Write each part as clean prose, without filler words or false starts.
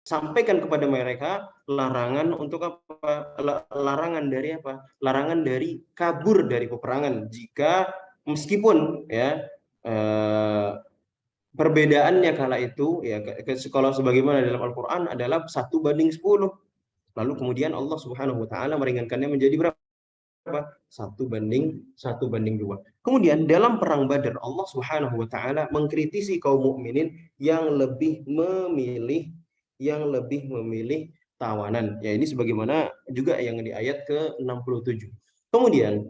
sampaikan kepada mereka larangan untuk apa? Larangan dari apa? Larangan dari kabur dari peperangan. Jika meskipun ya perbedaannya kala itu ya kalau sebagaimana dalam Al-Qur'an adalah 1:10. Lalu kemudian Allah Subhanahu wa taala meringankannya menjadi berapa? 1:2. Kemudian dalam perang Badar Allah Subhanahu wa taala mengkritisi kaum mukminin yang lebih memilih tawanan. Ya ini sebagaimana juga yang di ayat ke-67. Kemudian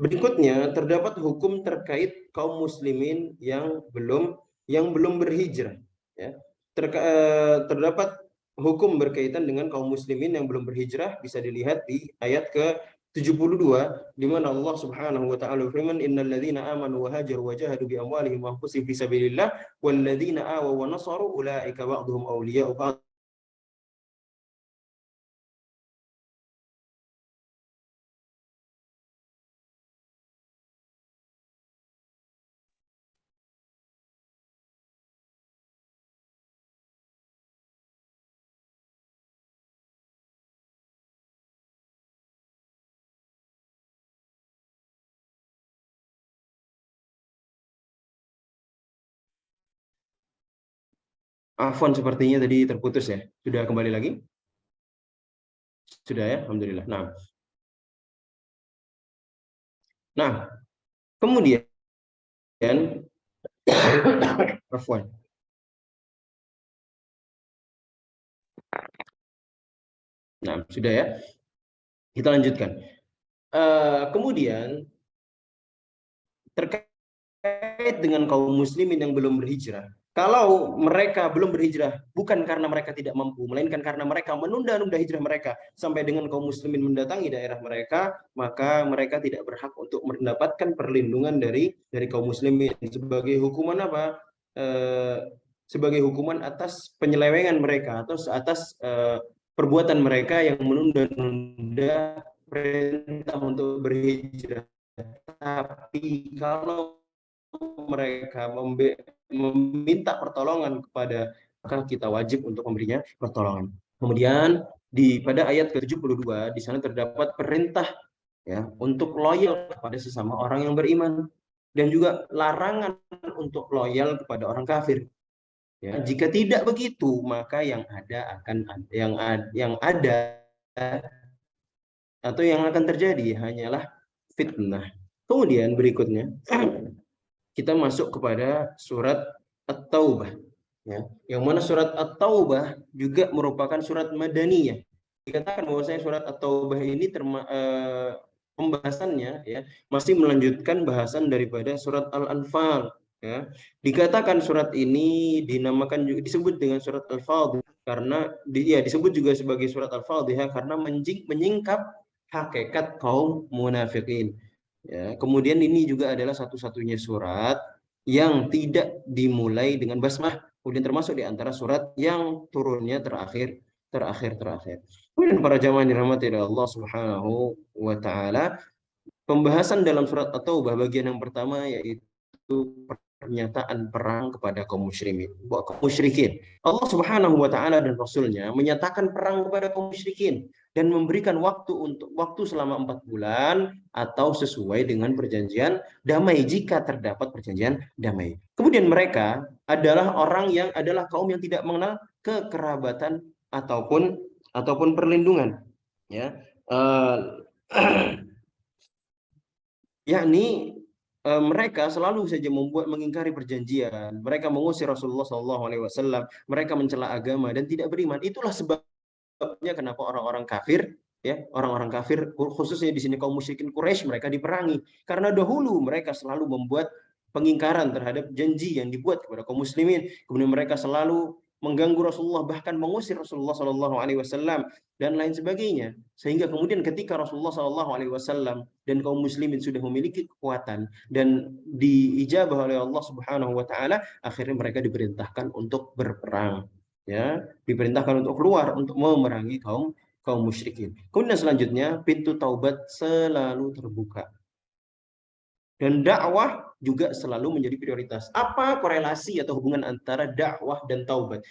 berikutnya terdapat hukum terkait kaum muslimin yang belum berhijrah ya. Terdapat hukum berkaitan dengan kaum muslimin yang belum berhijrah bisa dilihat di ayat ke-72 di mana Allah Subhanahu wa taala berfirman innal ladzina amanu wa hajaru wa jahadu bi amwalihim wa anfusihim fi sabilillah wal ladzina awaw wa nasaru ulaika ba'dhum awliya'u ba'd. Afwan sepertinya tadi terputus ya. Sudah kembali lagi? Sudah ya, alhamdulillah. Nah, kemudian afwan. Nah, sudah ya. Kita lanjutkan. Kemudian terkait dengan kaum muslimin yang belum berhijrah. Kalau mereka belum berhijrah bukan karena mereka tidak mampu, melainkan karena mereka menunda-nunda hijrah mereka sampai dengan kaum muslimin mendatangi daerah mereka, maka mereka tidak berhak untuk mendapatkan perlindungan dari kaum muslimin sebagai hukuman apa? Sebagai hukuman atas penyelewengan mereka atau atas perbuatan mereka yang menunda-nunda perintah untuk berhijrah. Tapi kalau mereka meminta pertolongan kepada maka kita wajib untuk memberinya pertolongan. Kemudian pada ayat ke-72 di sana terdapat perintah ya untuk loyal kepada sesama orang yang beriman dan juga larangan untuk loyal kepada orang kafir. Ya, jika tidak begitu maka yang ada atau yang akan terjadi hanyalah fitnah. Kemudian berikutnya kita masuk kepada surat At-Taubah ya. Yang mana surat At-Taubah juga merupakan surat madaniyah. Dikatakan bahwasanya surat At-Taubah ini pembahasannya ya masih melanjutkan bahasan daripada surat Al-Anfal ya. Dikatakan surat ini dinamakan juga disebut dengan surat Al-Fadhil karena disebut juga sebagai surat Al-Fadhil karena menyingkap hakikat kaum munafikin. Ya, kemudian ini juga adalah satu-satunya surat yang tidak dimulai dengan basmah. Kemudian termasuk di antara surat yang turunnya terakhir. Kemudian para jamaah dirahmati oleh Allah Subhanahu wa taala, pembahasan dalam surat At-Taubah bagian yang pertama yaitu pernyataan perang kepada kaum musyrikin. Allah Subhanahu wa taala dan Rasulnya menyatakan perang kepada kaum musyrikin dan memberikan waktu selama 4 bulan atau sesuai dengan perjanjian damai jika terdapat perjanjian damai. Kemudian mereka adalah kaum yang tidak mengenal kekerabatan ataupun perlindungan ya. Yakni mereka selalu saja mengingkari perjanjian, mereka mengusir Rasulullah SAW, mereka mencela agama dan tidak beriman. Itulah sebabnya kenapa orang-orang kafir khususnya di sini kaum musyrikin Quraisy mereka diperangi karena dahulu mereka selalu membuat pengingkaran terhadap janji yang dibuat kepada kaum muslimin. Kemudian mereka selalu mengganggu Rasulullah, bahkan mengusir Rasulullah SAW dan lain sebagainya. Sehingga kemudian ketika Rasulullah SAW dan kaum muslimin sudah memiliki kekuatan dan diijabah oleh Allah Subhanahu wa taala, akhirnya mereka diperintahkan untuk berperang. Ya, diperintahkan untuk keluar untuk memerangi kaum musyrikin. Kemudian selanjutnya pintu taubat selalu terbuka. Dan dakwah juga selalu menjadi prioritas. Apa korelasi atau hubungan antara dakwah dan taubat?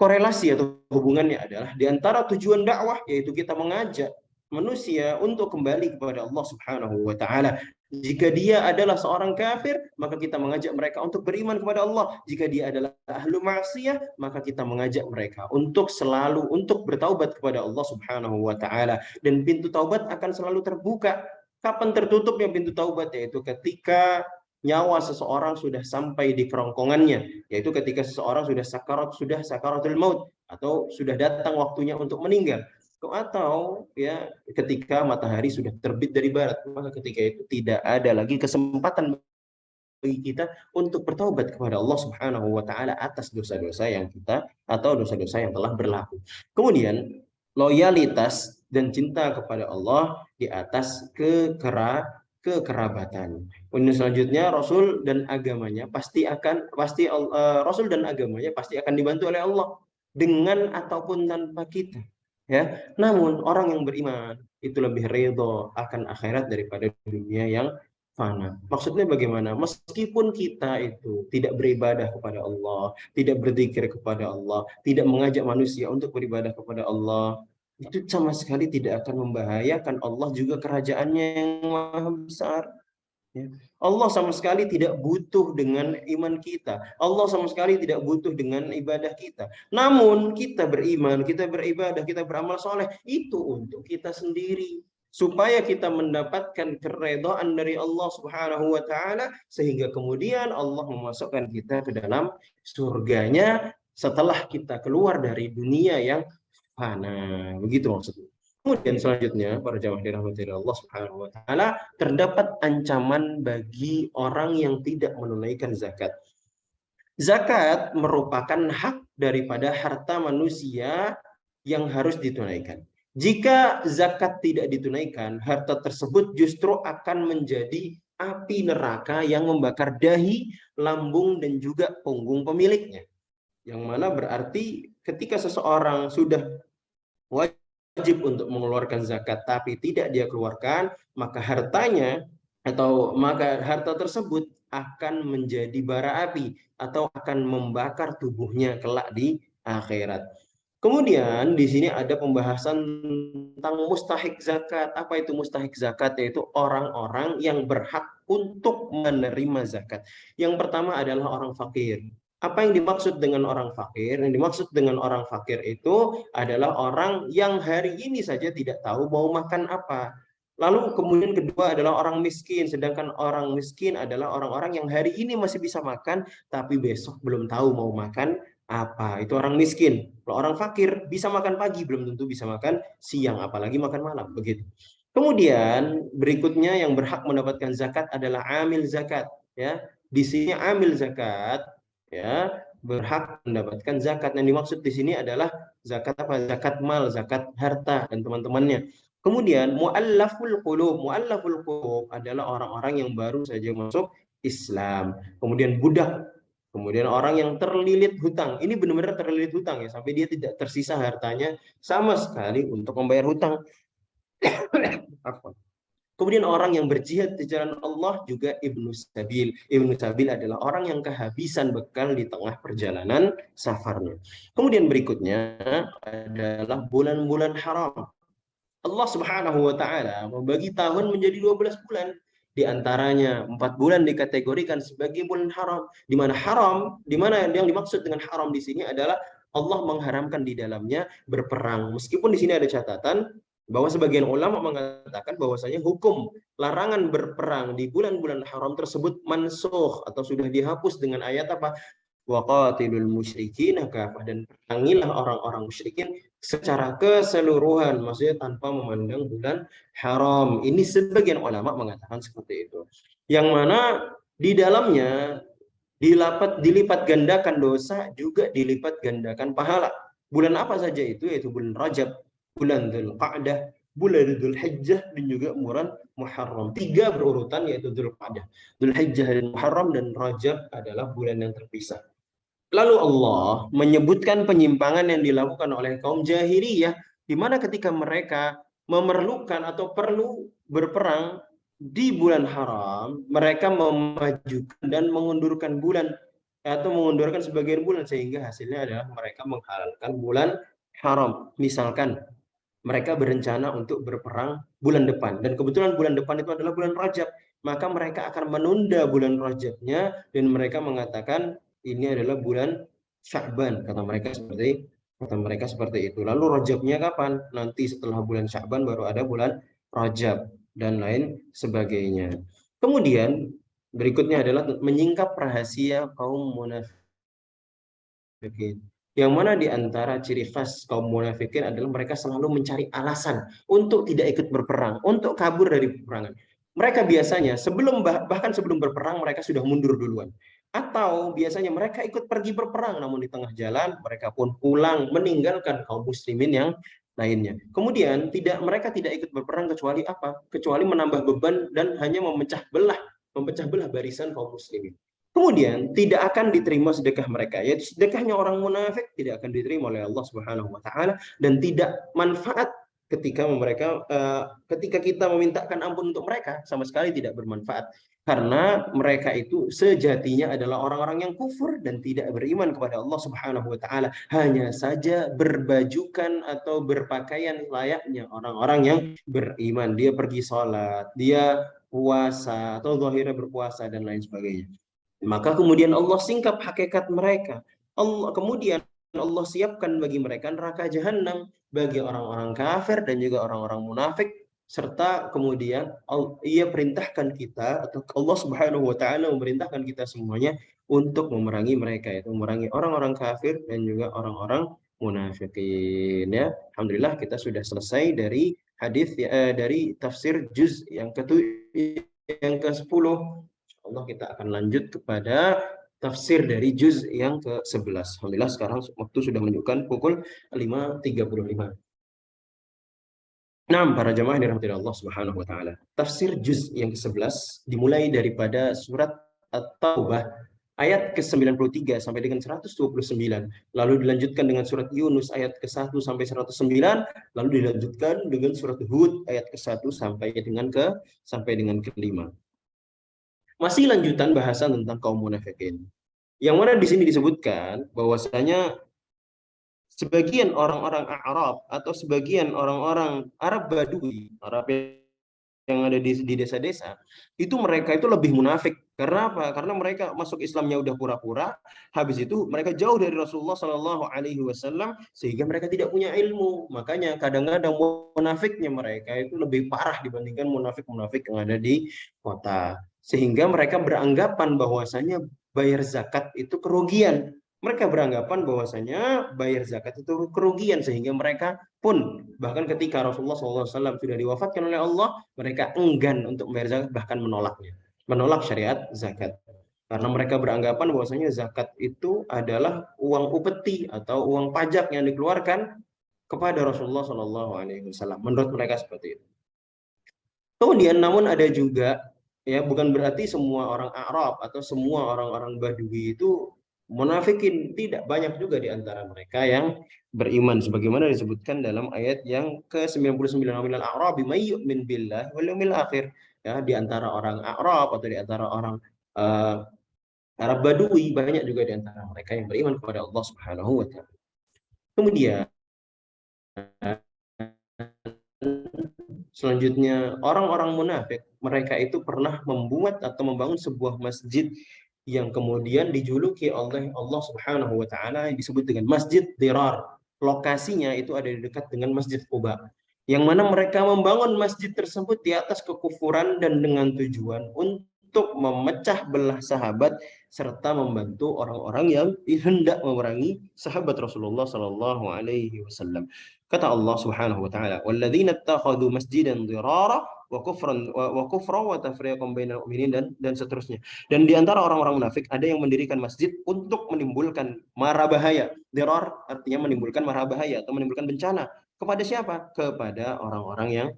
korelasi atau hubungannya adalah di antara tujuan dakwah, yaitu kita mengajak manusia untuk kembali kepada Allah Subhanahu wa taala. Jika dia adalah seorang kafir, maka kita mengajak mereka untuk beriman kepada Allah. Jika dia adalah ahlu maksiyah, maka kita mengajak mereka untuk selalu untuk bertaubat kepada Allah Subhanahu wa taala. Dan pintu taubat akan selalu terbuka. Kapan tertutupnya pintu taubat? Yaitu ketika nyawa seseorang sudah sampai di kerongkongannya, yaitu ketika seseorang sudah sakaratul maut, atau sudah datang waktunya untuk meninggal, atau ya ketika matahari sudah terbit dari barat, maka ketika itu tidak ada lagi kesempatan bagi kita untuk bertaubat kepada Allah Subhanahu wa taala atas dosa-dosa yang kita atau dosa-dosa yang telah berlaku. Kemudian loyalitas dan cinta kepada Allah di atas kekerabatan. Kemudian selanjutnya Rasul dan agamanya Rasul dan agamanya pasti akan dibantu oleh Allah dengan ataupun tanpa kita. Ya, namun orang yang beriman itu lebih ridho akan akhirat daripada dunia yang fana. Maksudnya bagaimana? Meskipun kita itu tidak beribadah kepada Allah, tidak berzikir kepada Allah, tidak mengajak manusia untuk beribadah kepada Allah, itu sama sekali tidak akan membahayakan Allah juga kerajaannya yang maha besar. Ya. Allah sama sekali tidak butuh dengan iman kita. Allah sama sekali tidak butuh dengan ibadah kita. Namun kita beriman, kita beribadah, kita beramal soleh, itu untuk kita sendiri. Supaya kita mendapatkan keredaan dari Allah Subhanahu wa taala, sehingga kemudian Allah memasukkan kita ke dalam surganya setelah kita keluar dari dunia yang fana. Begitu maksudnya. Kemudian selanjutnya, para jamaah dirahmati Allah Subhanahu wa taala, terdapat ancaman bagi orang yang tidak menunaikan zakat. Zakat merupakan hak daripada harta manusia yang harus ditunaikan. Jika zakat tidak ditunaikan, harta tersebut justru akan menjadi api neraka yang membakar dahi, lambung, dan juga punggung pemiliknya. Yang mana berarti ketika seseorang sudah wajib untuk mengeluarkan zakat tapi tidak dia keluarkan, maka harta tersebut akan menjadi bara api atau akan membakar tubuhnya kelak di akhirat. Kemudian di sini ada pembahasan tentang mustahik zakat. Apa itu mustahik zakat? Yaitu orang-orang yang berhak untuk menerima zakat. Yang pertama adalah orang fakir. Apa yang dimaksud dengan orang fakir? Yang dimaksud dengan orang fakir itu adalah orang yang hari ini saja tidak tahu mau makan apa. Lalu kemudian kedua adalah orang miskin. Sedangkan orang miskin adalah orang-orang yang hari ini masih bisa makan, tapi besok belum tahu mau makan apa. Itu orang miskin. Kalau orang fakir bisa makan pagi, belum tentu bisa makan siang, apalagi makan malam. Begitu. Kemudian berikutnya yang berhak mendapatkan zakat adalah amil zakat. Ya, di sini amil zakat ya berhak mendapatkan zakat. Yang dimaksud di sini adalah zakat apa? Zakat mal, zakat harta dan teman-temannya. Kemudian muallaful qulub. Muallaful qulub adalah orang-orang yang baru saja masuk Islam. Kemudian budak. Kemudian orang yang terlilit hutang. Ini benar-benar terlilit hutang ya, sampai dia tidak tersisa hartanya sama sekali untuk membayar hutang. Kemudian orang yang berjihad di jalan Allah juga Ibnu Sabil. Ibnu Sabil adalah orang yang kehabisan bekal di tengah perjalanan safarnya. Kemudian berikutnya adalah bulan-bulan haram. Allah Subhanahu wa taala membagi tahun menjadi 12 bulan. Di antaranya 4 bulan dikategorikan sebagai bulan haram. Di mana yang dimaksud dengan haram di sini adalah Allah mengharamkan di dalamnya berperang. Meskipun di sini ada catatan bahwa sebagian ulama mengatakan bahwasanya hukum larangan berperang di bulan-bulan haram tersebut mansukh atau sudah dihapus dengan ayat apa? Waqatilul musyrikin kafah, dan perangilah orang-orang musyrikin secara keseluruhan, maksudnya tanpa memandang bulan haram. Ini sebagian ulama mengatakan seperti itu. Yang mana di dalamnya dilipat gandakan dosa, juga dilipat gandakan pahala. Bulan apa saja itu? Yaitu bulan Rajab, bulan Dzulqa'dah, bulan Dzulhijjah, dan juga bulan Muharram. 3 berurutan, yaitu Dzulqa'dah, Dzulhijjah, dan Muharram, dan Rajab adalah bulan yang terpisah. Lalu Allah menyebutkan penyimpangan yang dilakukan oleh kaum jahiliyah, di mana ketika mereka memerlukan atau perlu berperang di bulan haram, mereka memajukan dan mengundurkan bulan atau mengundurkan sebagian bulan sehingga hasilnya adalah mereka menghalalkan bulan haram. Misalkan mereka berencana untuk berperang bulan depan dan kebetulan bulan depan itu adalah bulan Rajab, maka mereka akan menunda bulan Rajabnya dan mereka mengatakan ini adalah bulan Sya'ban, kata mereka seperti itu. Lalu Rajabnya kapan? Nanti setelah bulan Sya'ban baru ada bulan Rajab dan lain sebagainya. Kemudian berikutnya adalah menyingkap rahasia kaum munafikin. Yang mana di antara ciri khas kaum munafikin adalah mereka selalu mencari alasan untuk tidak ikut berperang, untuk kabur dari peperangan. Mereka biasanya bahkan sebelum berperang mereka sudah mundur duluan. Atau biasanya mereka ikut pergi berperang namun di tengah jalan mereka pun pulang meninggalkan kaum muslimin yang lainnya. Kemudian mereka tidak ikut berperang kecuali apa? Kecuali menambah beban dan hanya memecah belah barisan kaum muslimin. Kemudian tidak akan diterima sedekah mereka, yaitu sedekahnya orang munafik tidak akan diterima oleh Allah Subhanahu wa taala dan tidak manfaat ketika kita memintakan ampun untuk mereka, sama sekali tidak bermanfaat karena mereka itu sejatinya adalah orang-orang yang kufur dan tidak beriman kepada Allah Subhanahu wa taala, hanya saja berbajukan atau berpakaian layaknya orang-orang yang beriman. Dia pergi sholat, dia puasa atau zahirnya berpuasa dan lain sebagainya. Maka kemudian Allah singkap hakikat mereka. Kemudian Allah siapkan bagi mereka neraka jahanam bagi orang-orang kafir dan juga orang-orang munafik, serta kemudian ia perintahkan kita atau Allah Subhanahu wa taala memerintahkan kita semuanya untuk memerangi mereka, yaitu memerangi orang-orang kafir dan juga orang-orang munafikin, ya. Alhamdulillah kita sudah selesai dari dari tafsir juz yang ke-10. Allah kita akan lanjut kepada tafsir dari juz yang ke-11. Alhamdulillah sekarang waktu sudah menunjukkan pukul 5.35. Nah, para jamaah yang dirahmati Allah Subhanahu wa taala. Tafsir juz yang ke-11 dimulai daripada surat At-Taubah ayat ke-93 sampai dengan 129. Lalu dilanjutkan dengan surat Yunus ayat ke-1 sampai 109, lalu dilanjutkan dengan surat Hud ayat ke-1 sampai dengan ke-5. Masih lanjutan bahasan tentang kaum munafikin. Yang mana di sini disebutkan bahwasanya sebagian orang-orang Arab atau sebagian orang-orang Arab Badui, Arab yang ada di desa-desa, itu mereka itu lebih munafik. Karena apa? Karena mereka masuk Islamnya udah pura-pura, habis itu mereka jauh dari Rasulullah Shallallahu Alaihi Wasallam sehingga mereka tidak punya ilmu. Makanya kadang-kadang munafiknya mereka itu lebih parah dibandingkan munafik-munafik yang ada di kota. Sehingga mereka beranggapan bahwasanya bayar zakat itu kerugian. Mereka beranggapan bahwasanya bayar zakat itu kerugian sehingga mereka pun bahkan ketika Rasulullah SAW sudah diwafatkan oleh Allah, mereka enggan untuk membayar zakat, bahkan menolak syariat zakat. Karena mereka beranggapan bahwasanya zakat itu adalah uang upeti atau uang pajak yang dikeluarkan kepada Rasulullah SAW. Menurut mereka seperti itu. Kemudian namun ada juga, ya, bukan berarti semua orang Arab atau semua orang-orang Badui itu munafikin, tidak, banyak juga di antara mereka yang beriman sebagaimana disebutkan dalam ayat yang ke-99, minal a'rabi may yu'min billahi wal yawmil akhir, ya, di antara orang Arab atau di antara orang Arab Badui banyak juga di antara mereka yang beriman kepada Allah Subhanahu wa taala. Kemudian selanjutnya, orang-orang munafik, mereka itu pernah membuat atau membangun sebuah masjid yang kemudian dijuluki oleh Allah Subhanahu wa taala yang disebut dengan Masjid Dirar. Lokasinya itu ada di dekat dengan Masjid Quba. Yang mana mereka membangun masjid tersebut di atas kekufuran dan dengan tujuan untuk memecah belah sahabat serta membantu orang-orang yang hendak memerangi sahabat Rasulullah sallallahu alaihi wasallam. Kata Allah Subhanahu wa taala, "Walladzina ittakhadhu masjidan dirara wa kufran wa tafriqan bainal mu'minin," dan seterusnya. Dan di antara orang-orang munafik ada yang mendirikan masjid untuk menimbulkan mara bahaya. Dirar artinya menimbulkan mara bahaya atau menimbulkan bencana. Kepada siapa? Kepada orang-orang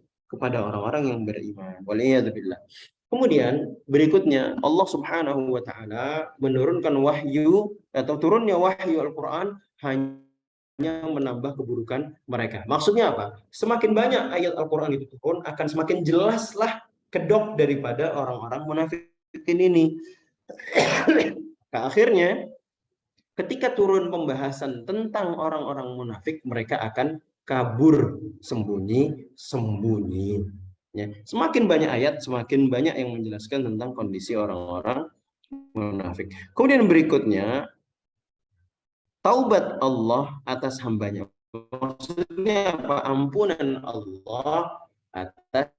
yang beriman. Waliyadzubillah. Kemudian berikutnya Allah Subhanahu wa taala menurunkan wahyu atau turunnya wahyu Al-Qur'an hanya menambah keburukan mereka. Maksudnya apa? Semakin banyak ayat Al-Quran itu turun, akan semakin jelaslah kedok daripada orang-orang munafikin ini. Akhirnya ketika turun pembahasan tentang orang-orang munafik, mereka akan kabur sembunyi-sembunyi. Ya. Semakin banyak ayat, semakin banyak yang menjelaskan tentang kondisi orang-orang munafik. Kemudian berikutnya, taubat Allah atas hambanya. Maksudnya apa? Ampunan Allah atas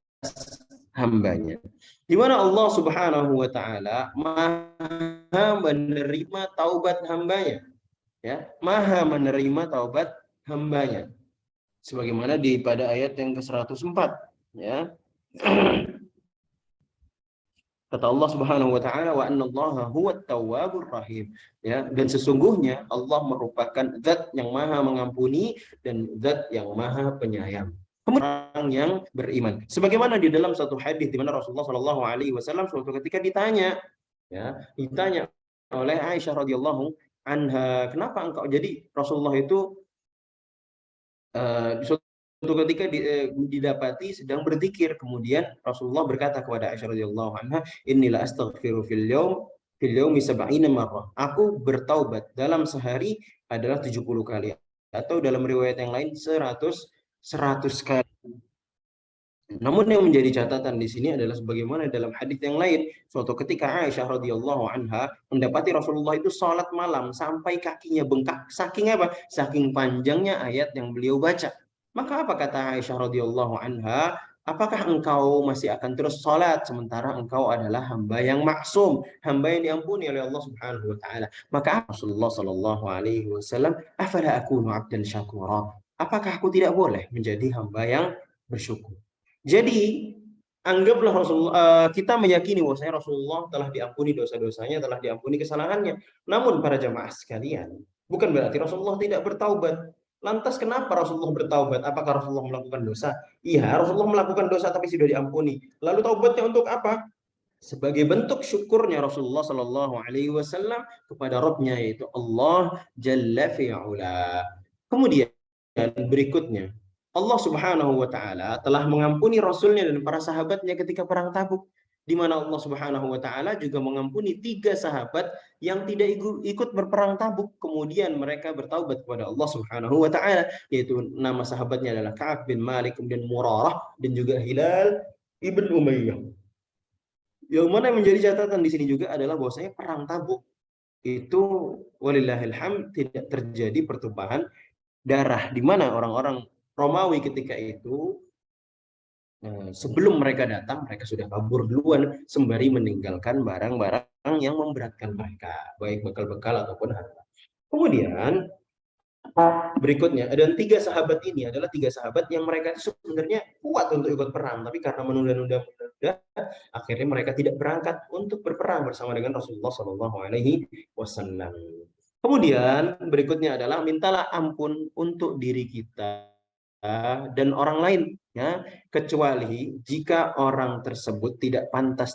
hambanya. Di mana Allah Subhanahu wa taala Maha menerima taubat hambanya, ya. Maha menerima taubat hambanya. Sebagaimana pada ayat yang ke-104, ya. Kata Allah Subhanahu wa taala, wa annallaha huwat tawwabur rahim. Ya, dan sesungguhnya Allah merupakan zat yang Maha mengampuni dan zat yang Maha penyayang. Orang yang beriman. Sebagaimana di dalam satu hadis di mana Rasulullah Shallallahu alaihi wasallam suatu ketika ditanya, ya, ditanya oleh Aisyah radhiyallahu anha, kenapa engkau, jadi Rasulullah itu suatu ketika didapati sedang berzikir, kemudian Rasulullah berkata kepada Aisyah radhiyallahu anha, inilah astaghfiru fil yaumi sab'ina marrah. Aku bertaubat dalam sehari adalah 70 kali, atau dalam riwayat yang lain 100 kali. Namun yang menjadi catatan di sini adalah sebagaimana dalam hadis yang lain, suatu ketika Aisyah radhiyallahu anha mendapati Rasulullah itu sholat malam sampai kakinya bengkak, saking apa? Saking panjangnya ayat yang beliau baca. Maka apa kata Aisyah radhiyallahu anha? Apakah engkau masih akan terus sholat sementara engkau adalah hamba yang maksum, hamba yang diampuni oleh Allah Subhanahu wa taala? Maka Rasulullah sallallahu alaihi wasallam, "Afala akunu 'abdan syakura?" Apakah aku tidak boleh menjadi hamba yang bersyukur? Jadi anggaplah kita meyakini bahwasanya Rasulullah telah diampuni dosa-dosanya, telah diampuni kesalahannya. Namun para jamaah sekalian, bukan berarti Rasulullah tidak bertaubat. Lantas kenapa Rasulullah bertaubat? Apakah Rasulullah melakukan dosa? Iya, Rasulullah melakukan dosa tapi sudah diampuni. Lalu taubatnya untuk apa? Sebagai bentuk syukurnya Rasulullah Shallallahu Alaihi Wasallam kepada Rabbnya, yaitu Allah Jalla fi'ula. Kemudian berikutnya, Allah Subhanahu wa taala telah mengampuni Rasulnya dan para sahabatnya ketika perang Tabuk, di mana Allah Subhanahu wa taala juga mengampuni 3 sahabat yang tidak ikut berperang Tabuk, kemudian mereka bertaubat kepada Allah Subhanahu wa taala, yaitu nama sahabatnya adalah Ka'ab bin Malik, kemudian Murarah, dan juga Hilal ibn Umayyah. Yang mana yang menjadi catatan di sini juga adalah bahwasanya perang Tabuk itu walillahilham tidak terjadi pertumpahan darah, di mana orang-orang Romawi ketika itu sebelum mereka datang, mereka sudah kabur duluan sembari meninggalkan barang-barang yang memberatkan mereka, baik bekal-bekal ataupun harta. Kemudian berikutnya, dan 3 sahabat ini adalah 3 sahabat yang mereka sebenarnya kuat untuk ikut perang, tapi karena menunda-nunda, akhirnya mereka tidak berangkat untuk berperang bersama dengan Rasulullah Shallallahu Alaihi Wasallam. Kemudian berikutnya adalah mintalah ampun untuk diri kita dan orang lain, ya, kecuali jika orang tersebut tidak pantas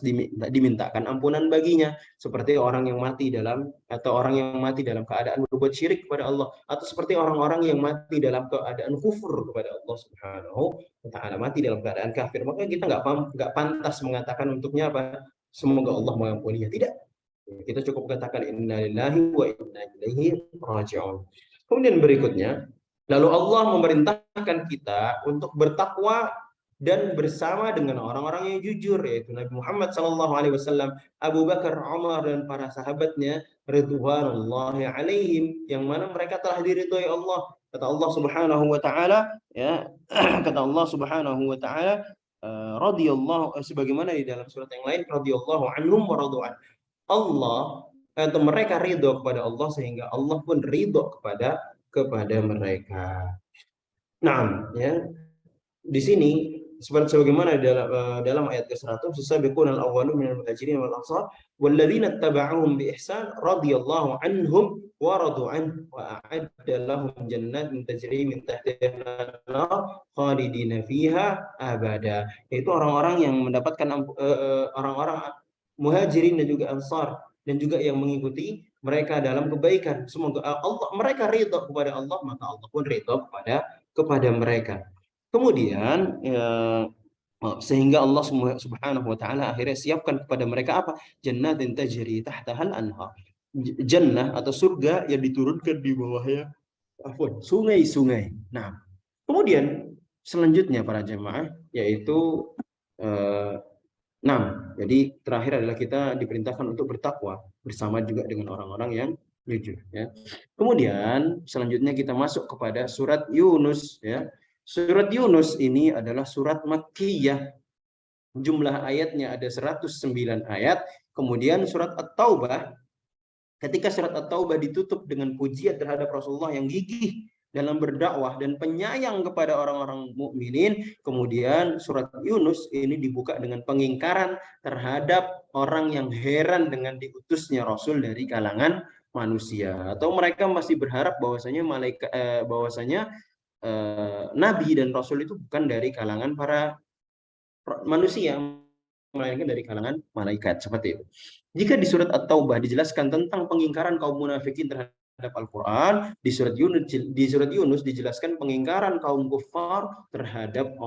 dimintakan ampunan baginya, seperti orang yang mati dalam keadaan berbuat syirik kepada Allah, atau seperti orang-orang yang mati dalam keadaan kufur kepada Allah Subhanahu wa taala, mati dalam keadaan kafir. Maka kita nggak pantas mengatakan untuknya apa, semoga Allah mengampuninya. Tidak, kita cukup katakan innalillahi wa inna ilaihi raji'un. Kemudian berikutnya, lalu Allah memerintahkan kita untuk bertakwa dan bersama dengan orang-orang yang jujur, yaitu Nabi Muhammad SAW, Abu Bakar, Umar, dan para sahabatnya ridwanullahi alaihim, yang mana mereka telah diridhoi Allah. Kata Allah Subhanahu wa taala, ya, kata Allah Subhanahu wa taala, radhiyallahu, sebagaimana di dalam surat yang lain, radhiyallahu anhum wa radu'an. Allah atau mereka ridho kepada Allah sehingga Allah pun ridho kepada mereka. Nah, ya, di sini seperti sebagaimana dalam ayat ke-100, "Sabiqunal awwalun minal muhajirin wal ansar walladzina ittaba'uuhum bi ihsan radhiyallahu anhum wa radu an wa a'adda lahum jannatin tajri min tahtiha al-anhar khalidina fiha abada." Itu orang-orang yang mendapatkan orang-orang muhajirin dan juga ansar, dan juga yang mengikuti mereka dalam kebaikan. Semoga mereka ridho kepada Allah, maka Allah pun ridho kepada mereka. Kemudian sehingga Allah Subhanahu wa taala akhirnya siapkan kepada mereka apa? Jannatin tajri tahtahal anhar. jannah atau surga yang diturunkan di bawahnya sungai-sungai. Nah, kemudian selanjutnya para jemaah yaitu 6. Jadi terakhir adalah kita diperintahkan untuk bertakwa bersama juga dengan orang-orang yang jujur ya. Kemudian selanjutnya kita masuk kepada surat Yunus ya. Surat Yunus ini adalah surat Makkiyah. Jumlah ayatnya ada 109 ayat. Kemudian surat At-Taubah, ketika surat At-Taubah ditutup dengan pujian terhadap Rasulullah yang gigih dalam berdakwah dan penyayang kepada orang-orang mukminin, kemudian surat Yunus ini dibuka dengan pengingkaran terhadap orang yang heran dengan diutusnya Rasul dari kalangan manusia, atau mereka masih berharap bahwasanya Nabi dan Rasul itu bukan dari kalangan para manusia, melainkan dari kalangan malaikat, seperti itu. Jika di surat At-Taubah dijelaskan tentang pengingkaran kaum munafikin terhadap Al-Quran, di surat Yunus dijelaskan pengingkaran kaum kufar terhadap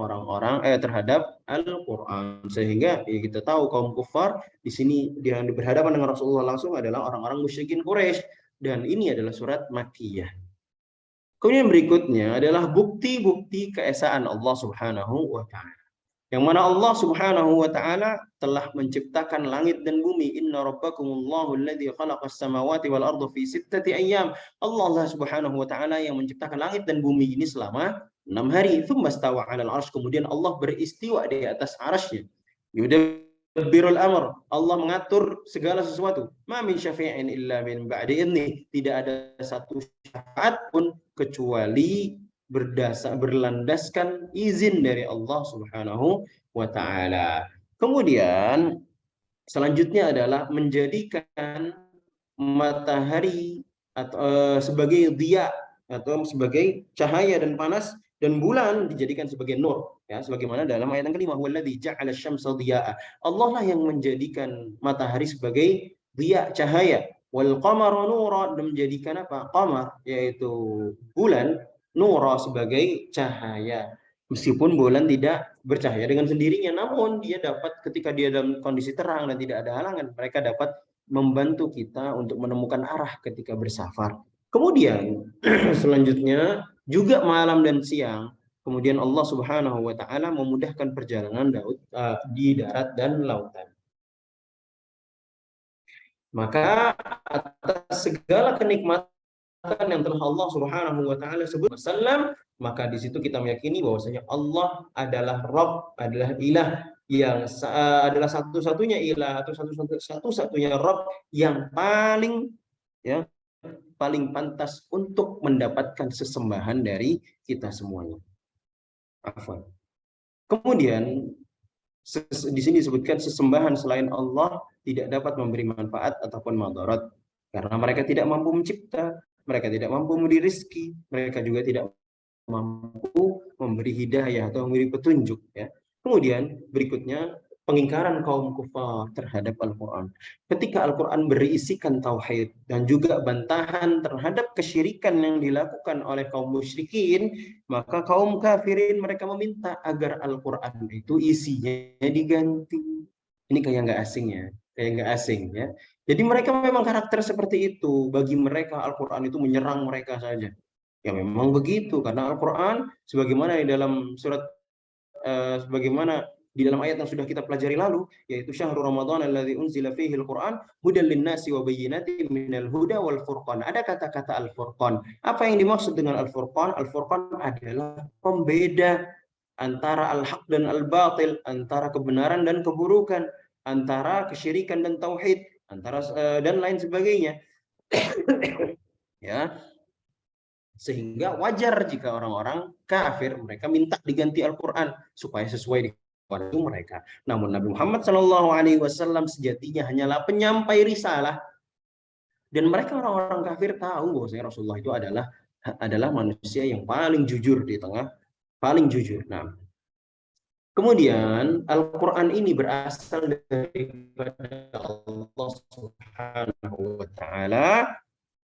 terhadap Al-Quran. Sehingga ya, kita tahu kaum kufar di sini yang berhadapan dengan Rasulullah langsung adalah orang-orang musyrikin Quraisy, dan ini adalah surat Makkiyah. Kemudian berikutnya adalah bukti-bukti keesaan Allah Subhanahu wa Ta'ala. Yang mana Allah Subhanahu wa Ta'ala telah menciptakan langit dan bumi. Inna rabbakumullahu alladzi khalaqas samawati wal arda fi sittati ayyam. Allah Subhanahu wa Ta'ala yang menciptakan langit dan bumi ini selama 6 hari. Tsumma stawa 'alal 'arsy. Kemudian Allah beristiwa di atas 'arsy-Nya. Yudabbirul amr. Allah mengatur segala sesuatu. Ma min syafi'in illa min ba'di idzni. Tidak ada satu syafaat pun kecuali berlandaskan izin dari Allah Subhanahu wa Ta'ala. Kemudian selanjutnya adalah menjadikan matahari atau sebagai dia atau sebagai cahaya dan panas, dan bulan dijadikan sebagai nur ya, sebagaimana dalam ayat yang kelima, huwallazi ja'ala asy-syamsa dhiya'a. Allah lah yang menjadikan matahari sebagai dia, cahaya, wal qamara nura, dan menjadikan apa? Qamar yaitu bulan, nura sebagai cahaya. Meskipun bulan tidak bercahaya dengan sendirinya, namun dia dapat ketika dia dalam kondisi terang dan tidak ada halangan, mereka dapat membantu kita untuk menemukan arah ketika bersafar. Kemudian selanjutnya juga malam dan siang, kemudian Allah Subhanahu wa Ta'ala memudahkan perjalanan di darat dan lautan. Maka atas segala kenikmatan yang telah Allah Subhanahu wa Ta'ala sebut wasallam, maka di situ kita meyakini bahwasanya Allah adalah Rabb, adalah ilah yang adalah satu-satunya ilah atau satu-satunya Rabb yang paling pantas untuk mendapatkan sesembahan dari kita semuanya. Afwan. Kemudian di sini disebutkan sesembahan selain Allah tidak dapat memberi manfaat ataupun madarat, karena mereka tidak mampu mencipta, mereka tidak mampu memberi rezeki, mereka juga tidak mampu memberi hidayah atau memberi petunjuk ya. Kemudian berikutnya pengingkaran kaum kufar terhadap Al-Quran. Ketika Al-Quran berisikan tauhid dan juga bantahan terhadap kesyirikan yang dilakukan oleh kaum musyrikin, maka kaum kafirin mereka meminta agar Al-Quran itu isinya diganti. Ini kayak nggak asing ya, kayak nggak asing ya. Jadi mereka memang karakter seperti itu. Bagi mereka Al-Quran itu menyerang mereka saja. Ya memang begitu, karena Al-Quran sebagaimana di dalam surat sebagaimana di dalam ayat yang sudah kita pelajari lalu, yaitu syahrul Ramadan alladzi unzila fihi al-Qur'an hudal lin-nasi wa bayyinatin minal huda wal furqan. Ada kata-kata al-furqan. Apa yang dimaksud dengan al-furqan? Al-furqan adalah pembeda antara al-haq dan al-batil, antara kebenaran dan keburukan, antara kesyirikan dan tauhid, antara dan lain sebagainya. Ya. Sehingga wajar jika orang-orang kafir mereka minta diganti Al-Quran supaya sesuai dengan mereka. Namun Nabi Muhammad SAW sejatinya hanyalah penyampai risalah, dan mereka orang-orang kafir tahu bahwa Rasulullah itu adalah manusia yang paling jujur di tengah paling jujur. Nah, kemudian Al-Quran ini berasal daripada Allah Subhanahu wa Ta'ala,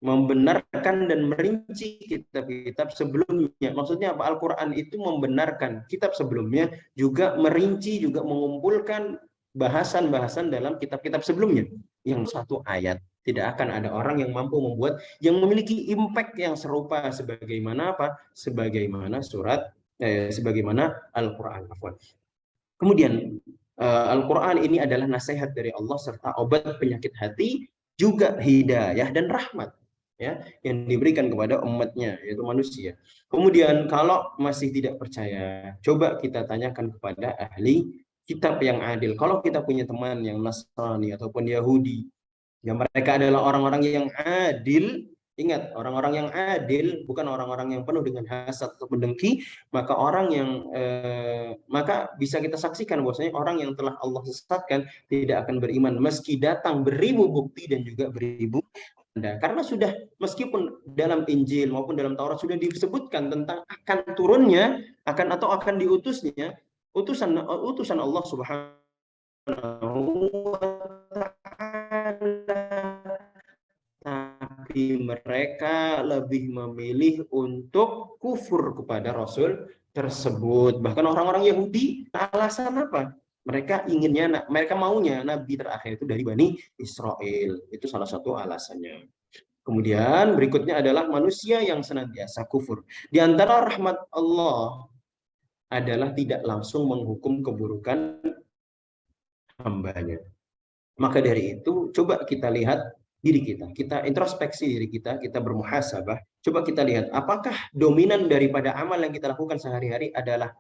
membenarkan dan merinci kitab-kitab sebelumnya. Maksudnya apa? Al-Quran itu membenarkan kitab sebelumnya, juga merinci, juga mengumpulkan bahasan-bahasan dalam kitab-kitab sebelumnya. Yang satu ayat Tidak akan ada orang yang mampu membuat yang memiliki impact yang serupa sebagaimana apa? Sebagaimana sebagaimana Al-Qur'an. Kemudian Al-Qur'an ini adalah nasihat dari Allah serta obat penyakit hati, juga hidayah dan rahmat ya yang diberikan kepada umatnya yaitu manusia. Kemudian kalau masih tidak percaya, coba kita tanyakan kepada ahli kitab yang adil. Kalau kita punya teman yang Nasrani ataupun Yahudi, ya, mereka adalah orang-orang yang adil. Ingat, orang-orang yang adil bukan orang-orang yang penuh dengan hasad atau mendengki, maka bisa kita saksikan bahwasanya orang yang telah Allah sesatkan tidak akan beriman meski datang beribu bukti dan juga beribu tanda. Karena sudah, meskipun dalam Injil maupun dalam Taurat sudah disebutkan tentang akan turunnya akan diutusnya utusan Allah Subhanahu wa taala, tapi mereka lebih memilih untuk kufur kepada Rasul tersebut. Bahkan orang-orang Yahudi, alasan apa? Mereka maunya Nabi terakhir itu dari Bani Israel. Itu salah satu alasannya. Kemudian berikutnya adalah manusia yang senantiasa kufur. Di antara rahmat Allah adalah tidak langsung menghukum keburukan hambanya. Maka dari itu, coba kita lihat diri kita introspeksi diri kita bermuhasabah. Coba kita lihat, apakah dominan daripada amal yang kita lakukan sehari-hari adalah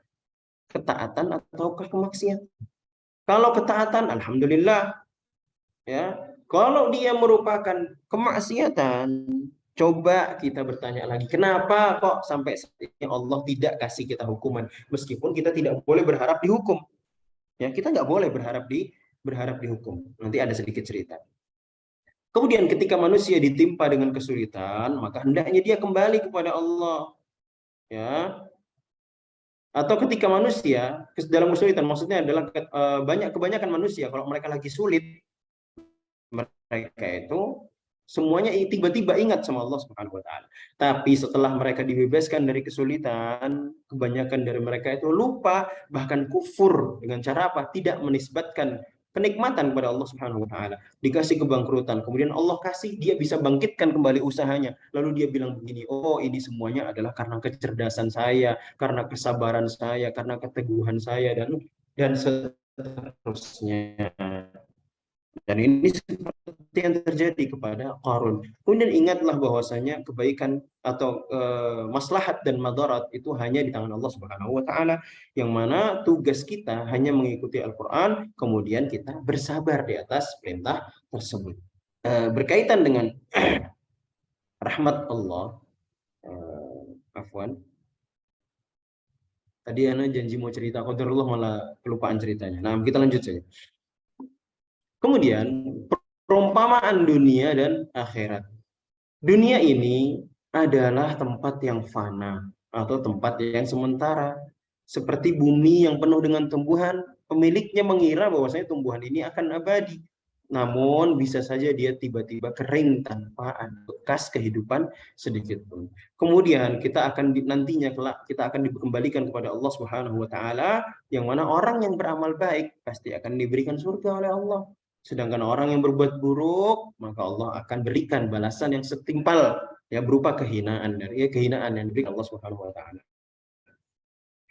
ketaatan ataukah kemaksiatan? Kalau ketaatan, alhamdulillah, ya. Kalau dia merupakan kemaksiatan, coba kita bertanya lagi, kenapa kok sampai saat ini Allah tidak kasih kita hukuman? Meskipun kita tidak boleh berharap dihukum, ya, kita nggak boleh berharap dihukum. Nanti ada sedikit cerita. Kemudian ketika manusia ditimpa dengan kesulitan, maka hendaknya dia kembali kepada Allah. Ya. Atau ketika manusia dalam kesulitan, maksudnya adalah kebanyakan manusia kalau mereka lagi sulit, mereka itu semuanya tiba-tiba ingat sama Allah Subhanahu wa taala. Tapi setelah mereka dibebaskan dari kesulitan, kebanyakan dari mereka itu lupa, bahkan kufur dengan cara apa? Tidak menisbatkan kenikmatan kepada Allah Subhanahu wa taala. Dikasih kebangkrutan, kemudian Allah kasih dia bisa bangkitkan kembali usahanya. Lalu dia bilang begini, "Oh, ini semuanya adalah karena kecerdasan saya, karena kesabaran saya, karena keteguhan saya dan seterusnya." Dan ini seperti yang terjadi kepada Qarun. Kemudian ingatlah bahwasanya kebaikan atau maslahat dan madarat itu hanya di tangan Allah Subhanahu wa taala, yang mana tugas kita hanya mengikuti Al-Qur'an, kemudian kita bersabar di atas perintah tersebut. Berkaitan dengan rahmat Allah, afwan. Tadi Ana janji mau cerita qadarullah malah kelupaan ceritanya. Nah, kita lanjut saja. Kemudian perumpamaan dunia dan akhirat. Dunia ini adalah tempat yang fana atau tempat yang sementara. Seperti bumi yang penuh dengan tumbuhan, pemiliknya mengira bahwasanya tumbuhan ini akan abadi. Namun bisa saja dia tiba-tiba kering tanpa ada bekas kehidupan sedikit pun. Kemudian nantinya kita akan dikembalikan kepada Allah Subhanahu wa taala, yang mana orang yang beramal baik pasti akan diberikan surga oleh Allah. Sedangkan orang yang berbuat buruk, maka Allah akan berikan balasan yang setimpal, ya, berupa kehinaan yang diberikan Allah Subhanahu wa taala.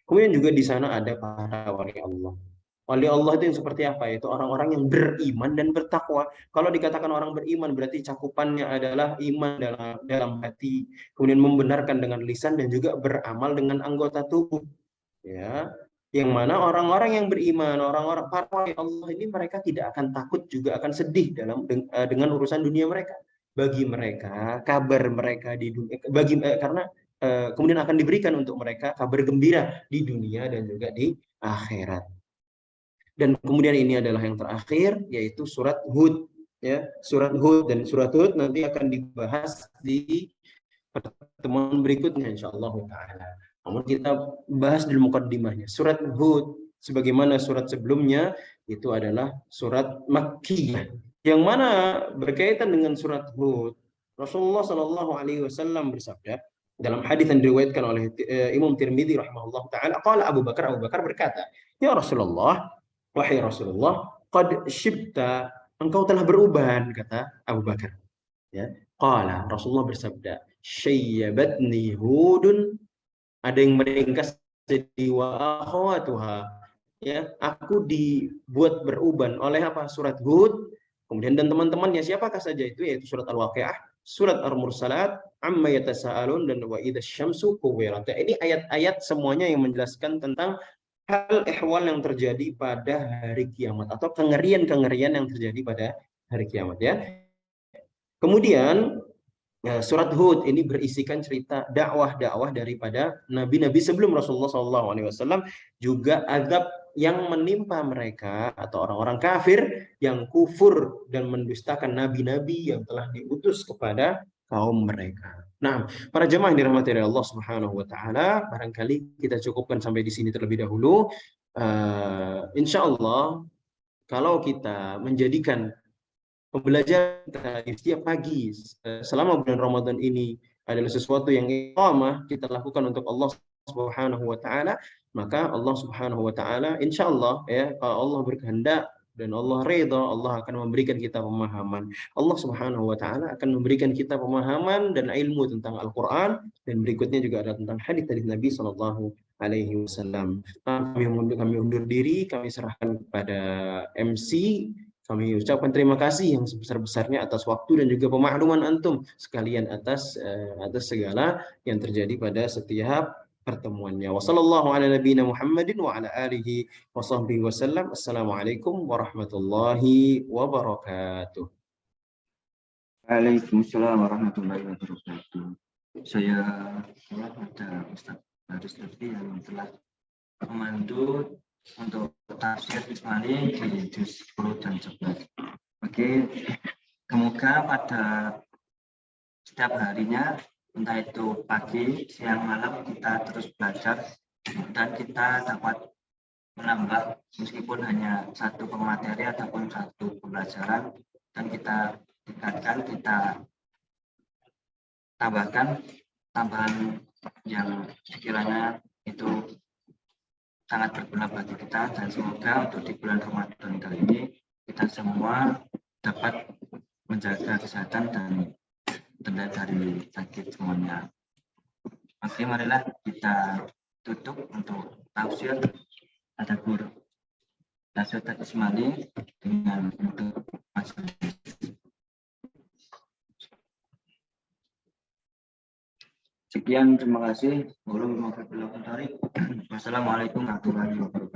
Kemudian juga di sana ada para wali Allah. Wali Allah itu yang seperti apa? Itu orang-orang yang beriman dan bertakwa. Kalau dikatakan orang beriman, berarti cakupannya adalah iman dalam hati, kemudian membenarkan dengan lisan dan juga beramal dengan anggota tubuh. Ya, yang mana orang-orang yang beriman, orang-orang para wali Allah ini, mereka tidak akan takut juga akan sedih dengan urusan dunia mereka. Bagi mereka kabar mereka di dunia, karena kemudian akan diberikan untuk mereka kabar gembira di dunia dan juga di akhirat. Dan kemudian ini adalah yang terakhir, yaitu surat Hud, ya, surat Hud. Dan surat Hud nanti akan dibahas di pertemuan berikutnya insyaallah taala. Namun kita bahas dulu mukaddimahnya. Surat Hud sebagaimana surat sebelumnya itu adalah surat Makkiyah, yang mana berkaitan dengan surat Hud. Rasulullah Shallallahu alaihi wasallam bersabda dalam hadis yang diriwayatkan oleh Imam Tirmidzi rahimahullah taala, qala Abu Bakar berkata, "Ya Rasulullah, wahai Rasulullah, qad syibta, engkau telah beruban," kata Abu Bakar. Ya, qala Rasulullah bersabda, "Syayyabatni Hudun," ada yang meringkas jadi wa akhawatuha. Ya, aku dibuat beruban oleh apa? Surat Hud, kemudian dan teman-temannya siapakah saja itu, yaitu surat Al-Waqiah, surat Al-Mursalat, amma yatasaalun, dan wa idza syamsu kuwirat. Ini ayat-ayat semuanya yang menjelaskan tentang hal ehwal yang terjadi pada hari kiamat atau kengerian-kengerian yang terjadi pada hari kiamat, ya. Kemudian surat Hud ini berisikan cerita dakwah-dakwah daripada nabi-nabi sebelum Rasulullah SAW, juga azab yang menimpa mereka atau orang-orang kafir yang kufur dan mendustakan nabi-nabi yang telah diutus kepada kaum mereka. Nah, para jemaah yang dirahmati oleh Allah Subhanahu wa taala, barangkali kita cukupkan sampai di sini terlebih dahulu. Insya Allah kalau kita menjadikan pembelajaran kita di setiap pagi selama bulan Ramadan ini adalah sesuatu yang iqamah kita lakukan untuk Allah Subhanahu wa taala, maka Allah Subhanahu wa taala insya Allah, ya, kalau Allah berkehendak dan Allah redha, Allah akan memberikan kita pemahaman. Allah Subhanahu wa taala akan memberikan kita pemahaman dan ilmu tentang Al-Qur'an, dan berikutnya juga ada tentang hadis-hadis Nabi Shallallahu alaihi wasallam. Kami undur diri, kami serahkan kepada MC. Kami ucapkan terima kasih yang sebesar-besarnya atas waktu dan juga pemakluman antum sekalian atas segala yang terjadi pada setiap pertemuannya. Wassallallahu ala nabiyina Muhammadin wa ala alihi wa sahbihi wasallam. Assalamualaikum warahmatullahi wabarakatuh. Waalaikumsalam warahmatullahi wabarakatuh. Saya ada Ustaz Haris Lutfi yang telah memandu untuk tafsir Ismani di juz 10 dan 11. Oke, semoga pada setiap harinya, entah itu pagi, siang, malam, kita terus belajar dan kita dapat menambah meskipun hanya satu pemateri ataupun satu pembelajaran, dan kita tingkatkan, kita tambahkan tambahan yang sekiranya itu sangat berguna bagi kita, dan semoga untuk di bulan Ramadan kali ini kita semua dapat menjaga kesehatan dan terhindar dari sakit semuanya. Oke, marilah kita tutup untuk tafsir tadabbur tafsir Ismani dengan untuk majelis. Sekian, terima kasih. Wassalamualaikum warahmatullahi wabarakatuh.